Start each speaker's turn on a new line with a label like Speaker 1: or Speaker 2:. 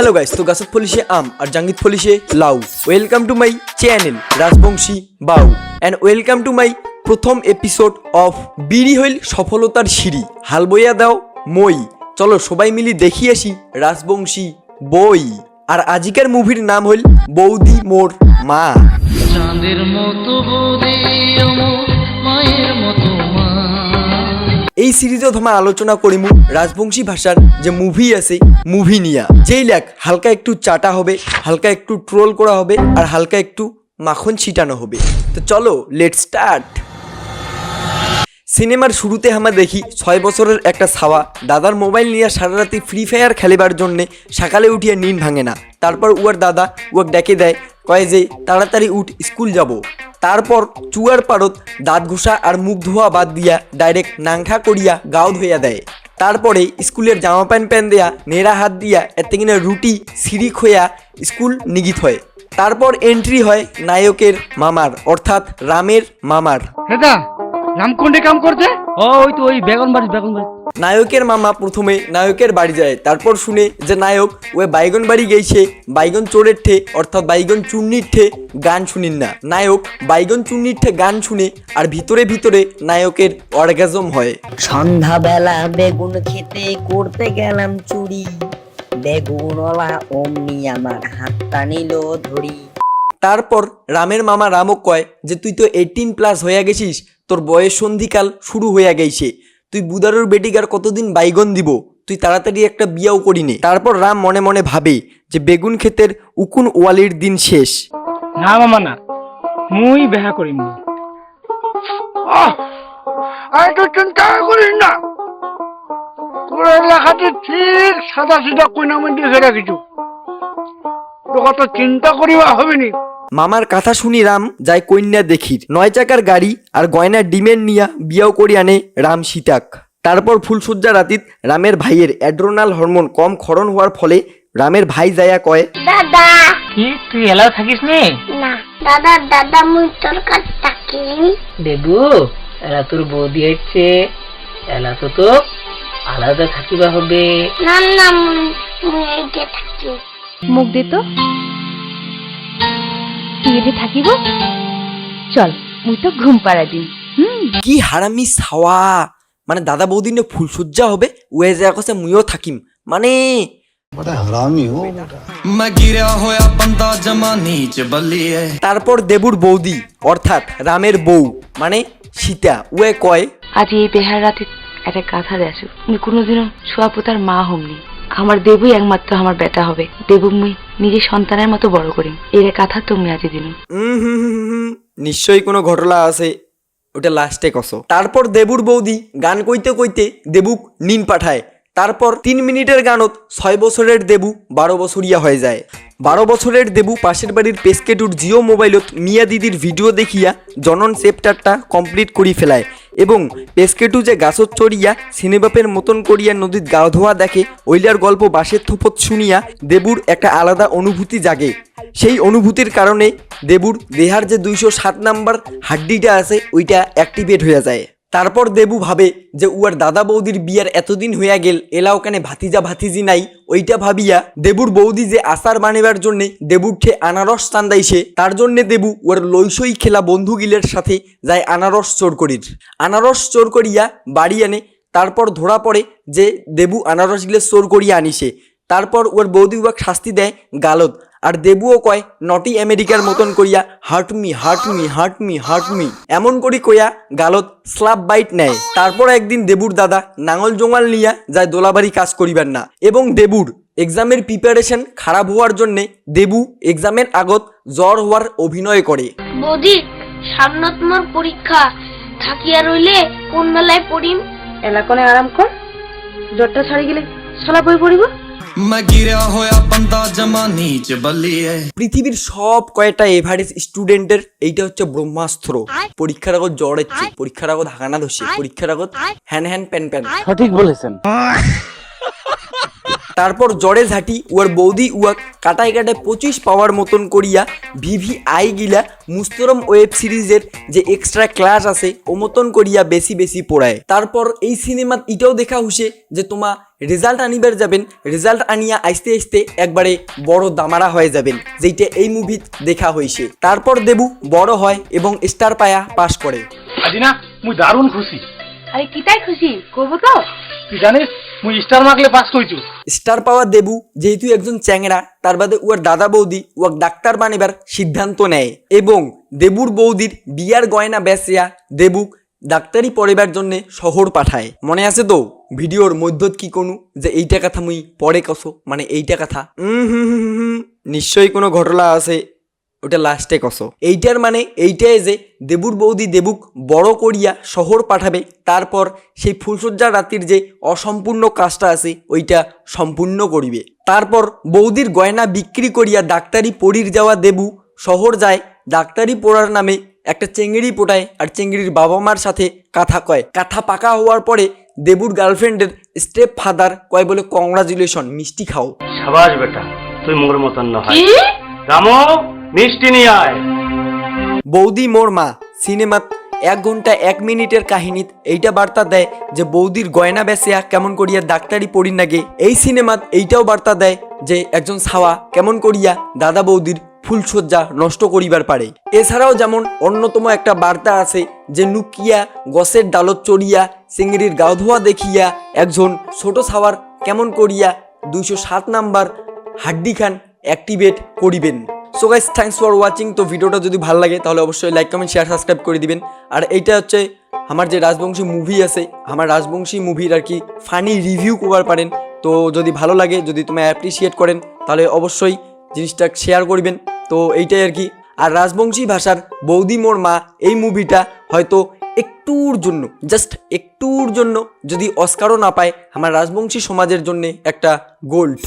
Speaker 1: Hello guys, তো গাছত ফলিছে আম আর জাঙ্গিত ফলিছে লাউ। Welcome to my channel Rajbanshi বাউ অ্যান্ড ওয়েলকাম টু মাই প্রথম এপিসোড অফ বিড়ি হইল সফলতার সিঁড়ি, হাল বইয়া দাও মই। চলো সবাই মিলি দেখি আসি রাজবংশী বই। আর আজিকার মুভির নাম হইল বৌদি মোর মা।
Speaker 2: চাঁদের মতো বৌদি আমার মায়ের মতো মা।
Speaker 1: এই সিরিজত আমরা আলোচনা করিমু রাজবংশী ভাষার যে মুভি আছে মুভি নিয়া, যেই লেখ হালকা একটু চাটা হবে, হালকা একটু ট্রোল করা হবে আর হালকা একটু মাখন ছিটানো হবে। তো চলো লেটস স্টার্ট। সিনেমার শুরুতে আমরা দেখি 6 বছরের একটা ছাওয়া দাদার মোবাইল নিয়ে সারা রাতে ফ্রি ফায়ার খেলিবার জন্যে সকালে উঠিয়ে নিন ভাঙে না। তারপর উয়ার দাদা উয়াক ডেকে দেয়, কয় যে তাড়াতাড়ি উঠ স্কুল যাব। তারপর চুয়ার পারত দাঁত ঘষা আর মুখ ধোয়া বাদ দিয়া ডাইরেক্ট নাংঠা করিয়া গাও ধুইয়া দেয়। তারপরে স্কুলের জামা প্যান্ট দেয়া নেড়া হাত দিয়া এতে কিনা রুটি সিঁড়ি খোয়া স্কুল নিগিত হয়। তারপর এন্ট্রি হয় নায়কের মামার, অর্থাৎ রামের মামার।
Speaker 3: দাদা রাম কোনটা কাম করছে? ওই তো ওই বেগুনবাড়ি।
Speaker 1: নায়কের মামা প্রথমে নায়কের বাড়ি যায়, তারপর শুনে যে নায়ক ওই বাইগন বাড়ি গেছে বাইগন চোরের ঠে অর্থাৎ বাইগন চুন্নির ঠে গান শুনিন না। নায়ক বাইগন চুন্নির ঠে গান শুনে আর ভিতরে ভিতরে নায়কের অর্গাজম হয়।
Speaker 4: সন্ধ্যাবেলা বেগুন খেতে করতে গেলাম চুরি, বেগুনওয়ালা অমনি আমার হাতটা নিল ধরি।
Speaker 1: তারপর রামের মামা রামক কয় যে তুই তো 18+ হইয়া গেছিস, তোর বয়স সন্ধিকাল শুরু হইয়া গেছে, তুই বুদারুর বেটিকার কতদিন বাইগন দিব, তুই তাড়াতাড়ি একটা বিয়াও করি নে। তারপর রাম মনে মনে ভাবে যে বেগুন ক্ষেতের উকুন ওয়ালির দিন শেষ।
Speaker 3: না মামা না, মুই বেহা করিম। আমি তো চিন্তা করিস না, তোর এলাকাতে ঠিক সাদা সিধা কইনা মন্দির ফেরা কিছু, তোকে তো চিন্তা করিবা হবে নি।
Speaker 1: মামার কথা শুনি রাম যায় কন্যা দেখির 9 চাকার গাড়ি আর গয়না ডিমের নিয়া বিয়াও করি আনে রাম সীতাক। তারপর ফুলসজ্জা রাতিত রামের ভাইয়ের অ্যাড্রোনাল হরমোন কম ক্ষরণ হওয়ার ফলে রামের ভাই যায়া কয়,
Speaker 5: দাদা
Speaker 3: কি তুই এলাও থাকিস নে?
Speaker 5: না দাদা দাদা মুই তোর কাছে থাকি।
Speaker 6: দেবু এলা তোর বৌদি হচ্ছে, এলা তো তো আলাদা থাকিবা হবে।
Speaker 5: না না মুই এইটে থাকি।
Speaker 7: মুখ দে তো, তুই এতে থাকিব। চল মুই তো ঘুম পাড়া দিন।
Speaker 1: কি হারামি ছাওয়া, মানে দাদা বৌদিন ফুলসজ্জা হবে ওয়ে যা কছে মুইও থাকিম, মানে তারপর দেবুর বৌদি অর্থাৎ রামের বউ মানে সীতা ওয়ে কয়,
Speaker 7: আজ এই বেহার রাতে একটা কথা দেখো, মুই কোনোদিনও ছোয়াপোতার মা হমনি। আমার দেবুই একমাত্র আমার বেটা হবে। দেবু মুই নিজের সন্তানের মতো বড় করিম, এর কথা তুমি আজ দিন।
Speaker 1: নিশ্চয়ই কোনো ঘটনা আছে, ওটা লাস্টে কসো। তারপর দেবুর বৌদি গান কইতে কইতে দেবুক নিন পাঠায়। তারপর 3 মিনিটের গানত 6 বছরের দেবু 12 বছরিয়া হয়ে যায়। 12 বছরের দেবু পাশের বাড়ির পেসকেটুর জিও মোবাইলত মিয়া দিদির ভিডিও দেখিয়া জনন চ্যাপ্টারটা কমপ্লিট করি ফেলায় এবং পেসকেটু যে গাছত চড়িয়া সিনেবাপের মতন করিয়া নদীত গা ধোয়া দেখে ওইলার গল্প বাঁশের থোপত শুনিয়া দেবুর একটা আলাদা অনুভূতি জাগে। সেই অনুভূতির কারণে দেবুর দেহার যে 207 নাম্বার হাড্ডিটা আছে ওইটা অ্যাক্টিভেট হয়ে যায়। তারপর দেবু ভাবে যে উয়ার দাদা বৌদির বিয়ার এতদিন হইয়া গেল, এলা ওখানে ভাতিজা ভাতিজি নাই। ওইটা ভাবিয়া দেবুর বৌদি যে আচার বানাবার জন্যে দেবুর ঠে আনারস চান্দাইছে, তার জন্যে দেবু ওর লইসই খেলা বন্ধুগিলের সাথে যায় আনারস চোর করির। আনারস চোর করিয়া বাড়ি আনে। তারপর ধরা পড়ে যে দেবু আনারস গিলে চোর করিয়া আনিছে। তারপর ওর বৌদি উয়াক শাস্তি দেয় গালত, আর দেবুও কয় নটি আমেরিকার মতন করিয়া hurt me hurt me hurt me hurt me এমন করি কইয়া গালত স্ল্যাপ বাইট নেয়। তারপর একদিন দেবুর দাদা নাঙল জোঙাল নিয়া যায় দোলাবাড়ি কাজ করিবার না, এবং দেবুর এক্সামের প্রিপারেশন খারাপ হওয়ার জন্যে দেবু এক্সামের আগত জ্বর হওয়ার অভিনয় করে।
Speaker 5: বৌদি সামনে তোমার পরীক্ষা থাকিয়া রইলে কোন বেলায় পড়িম?
Speaker 7: এলাকনে আরাম কর, জ্বরটা ছাড়ি গেলে সলা বই পড়িব।
Speaker 1: পৃথিবীর সব কয়টা এভারেজ স্টুডেন্টের এইটা হচ্ছে ব্রহ্মাস্ত্র। পরীক্ষার আগত জ্বর হচ্ছে, পরীক্ষার আগত হাগানা ধরছে, পরীক্ষার আগত হ্যান হ্যান প্যান প্যান।
Speaker 3: সঠিক বলেছেন।
Speaker 1: তারপর জড়ে ঝাঁটি উয়ার বৌদি উয়াক কাটায় কাটায় 25 পাওয়ার মতন করিয়া ভিভিআই গিলা মুস্তরম ওয়েব সিরিজের যে এক্সট্রা ক্লাস আছে ও মতন করিয়া বেশি বেশি পড়ায়। তারপর এই সিনেমাত এটাও দেখা হইছে যে তোমা রেজাল্ট আনিবার যাবেন, রেজাল্ট আনিয়া আইতে আইতে একবারে বড় দামারা হয়ে যাবেন, যেটা এই মুভিত দেখা হইছে। তারপর দেবু বড় হয় এবং স্টার পায়া পাস করে।
Speaker 8: আজি না মুই দারুণ খুশি।
Speaker 7: আরে কিতাই খুশি করবো তো?
Speaker 8: তুই জানিস মুই স্টার মার্কলে পাস কইছু।
Speaker 1: স্টার পাওয়া দেবু যেহেতু একজন চ্যাংড়া, তার বাদে উয়ার দাদা বৌদি উয়াক ডাক্তার বানিবার সিদ্ধান্ত নেয় এবং দেবুর বৌদির বিয়ার গয়না বেচিয়া দেবুক ডাক্তারি পড়িবার জন্য শহর পাঠায়। মনে আছে তো ভিডিওর মধ্যত কি কোনো যে এইটা কথা মুই পরে কসো, মানে এইটা কথা নিশ্চয়ই কোনো ঘটনা আছে, ওটা লাস্টে কসো। এইটার মানে এইটাই যে দেবুর বৌদি দেবুক বড় করিয়া শহর পাঠাবে, তারপর সেই ফুলসজ্জার রাতির যে অসম্পূর্ণ কাজটা আছে ওইটা সম্পূর্ণ করিবে। তারপর বৌদির গয়না বিক্রি করিয়া ডাক্তারি পড়ির যাওয়া দেবু শহর যায়, ডাক্তারি পড়ার নামে একটা চেংড়ি পোটায় আর চেংড়ির বাবা মার সাথে কথা কয়। কথা পাকা হওয়ার পরে দেবুর গার্লফ্রেন্ডের স্টেপ ফাদার কয় বলে কংগ্রাচুলেশন, মিষ্টি খাও।
Speaker 8: সাবাস বেটা, তুই মোর মতন না হয়। রামো মিষ্টি নিয়ে আয়।
Speaker 1: বৌদি মোর মা সিনেমাত 1 ঘন্টা 1 মিনিটের কাহিনীত এইটা বার্তা দেয় যে বৌদির গয়না বেচিয়া কেমন করিয়া ডাক্তারি পড়ি নাগে। এই সিনেমাত এইটাও বার্তা দেয় যে একজন ছাওয়া কেমন করিয়া দাদা বৌদির ফুলসজ্জা নষ্ট করিবার পারে। এছাড়াও যেমন অন্যতম একটা বার্তা আছে যে নুকিয়া গছের ডালত চড়িয়া চিংড়ির গাও ধোয়া দেখিয়া একজন ছোট ছাওয়ার কেমন করিয়া 207 নাম্বার হাড্ডি খান অ্যাক্টিভেট করিবেন। So guys thanks for watching. তো ভিডিওটা যদি ভালো লাগে তাহলে অবশ্যই লাইক কমেন্ট শেয়ার সাবস্ক্রাইব করে দিবেন। আর এইটা হচ্ছে আমার যে রাজবংশী মুভি আছে, আমার রাজবংশী মুভির আর কি ফানি রিভিউ করবার পারেন। তো যদি ভালো লাগে, যদি তুমি অ্যাপ্রিসিয়েট করেন তাহলে অবশ্যই জিনিসটা শেয়ার করবেন। তো এইটাই আর কি। আর রাজবংশী ভাষার বৌদি মোর মা এই মুভিটা হয়তো একটুর জন্য, জাস্ট একটুর জন্য যদি অস্কারও না পায়, আমার রাজবংশী সমাজের জন্য একটা গোল্ড।